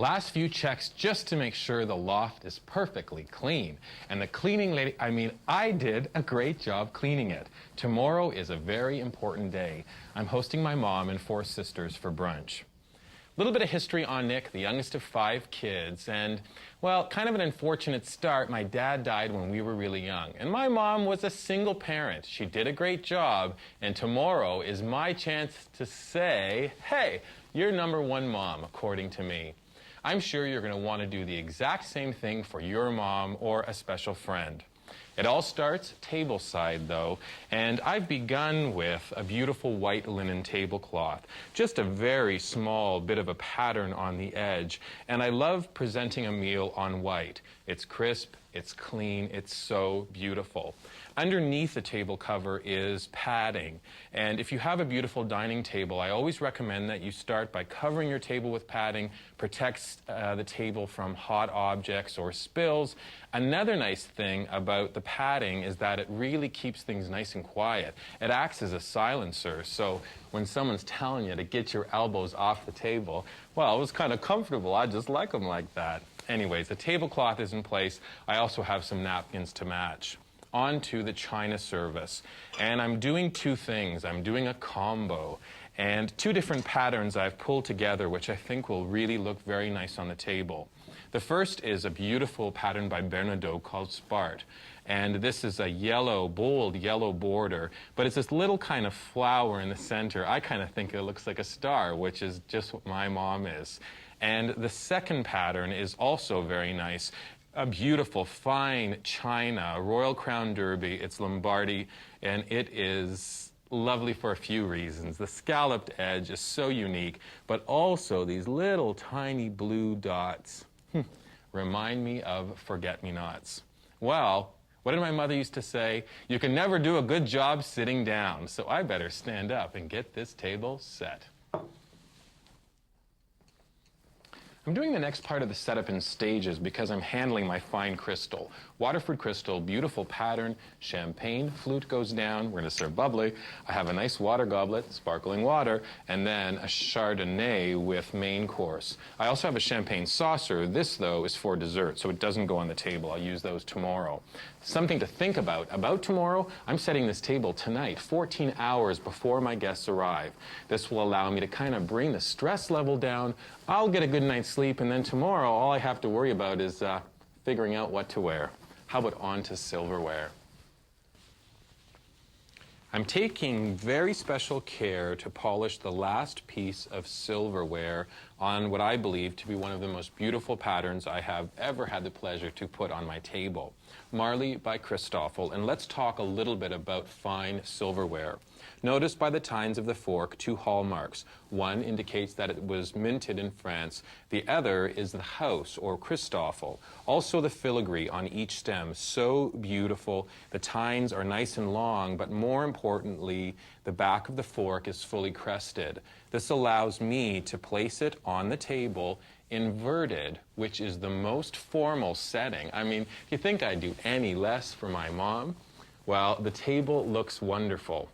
Last few checks just to make sure the loft is perfectly clean. And the cleaning lady, I did a great job cleaning it. Tomorrow is a very important day. I'm hosting my mom and 4 sisters for brunch. A little bit of history on Nick, the youngest of 5 kids, and, well, kind of an unfortunate start. My dad died when we were really young, and my mom was a single parent. She did a great job, and tomorrow is my chance to say, hey, you're #1 mom, according to me. I'm sure you're going to want to do the exact same thing for your mom or a special friend. It all starts tableside, though, and I've begun with a beautiful white linen tablecloth, just a very small bit of a pattern on the edge, and I love presenting a meal on white. It's crisp, it's clean, it's so beautiful. Underneath the table cover is padding, and if you have a beautiful dining table, I always recommend that you start by covering your table with padding. Protects the table from hot objects or spills. Another nice thing about the padding is that it really keeps things nice and quiet. It acts as a silencer, so when someone's telling you to get your elbows off the table, well, it was kind of comfortable. I just like them like that. Anyways, the tablecloth is in place. I also have some napkins to match. On to the china service. And I'm doing 2 things. I'm doing a combo. And 2 different patterns I've pulled together, which I think will really look very nice on the table. The first is a beautiful pattern by Bernardaud called Spart. And this is a yellow, bold yellow border, but it's this little kind of flower in the center. I kind of think it looks like a star, which is just what my mom is. And the second pattern is also very nice. A beautiful, fine china, Royal Crown Derby. It's Lombardy, and it is lovely for a few reasons. The scalloped edge is so unique, but also these little tiny blue dots remind me of forget-me-nots. Well, what did my mother used to say? You can never do a good job sitting down, so I better stand up and get this table set. I'm doing the next part of the setup in stages because I'm handling my fine crystal. Waterford crystal, beautiful pattern, champagne flute goes down, we're going to serve bubbly. I have a nice water goblet, sparkling water, and then a Chardonnay with main course. I also have a champagne saucer. This, though, is for dessert, so it doesn't go on the table. I'll use those tomorrow. Something to think about tomorrow, I'm setting this table tonight, 14 hours before my guests arrive. This will allow me to kind of bring the stress level down. I'll get a good night's sleep, and then tomorrow all I have to worry about is figuring out what to wear. How about on to silverware? I'm taking very special care to polish the last piece of silverware on what I believe to be one of the most beautiful patterns I have ever had the pleasure to put on my table. Marley by Christoffel, and let's talk a little bit about fine silverware. Notice by the tines of the fork 2 hallmarks. One indicates that it was minted in France. The other is the house, or Christoffel. Also the filigree on each stem, so beautiful. The tines are nice and long, but more importantly, the back of the fork is fully crested. This allows me to place it on the table inverted, which is the most formal setting. I mean, if you think I'd do any less for my mom, well, the table looks wonderful.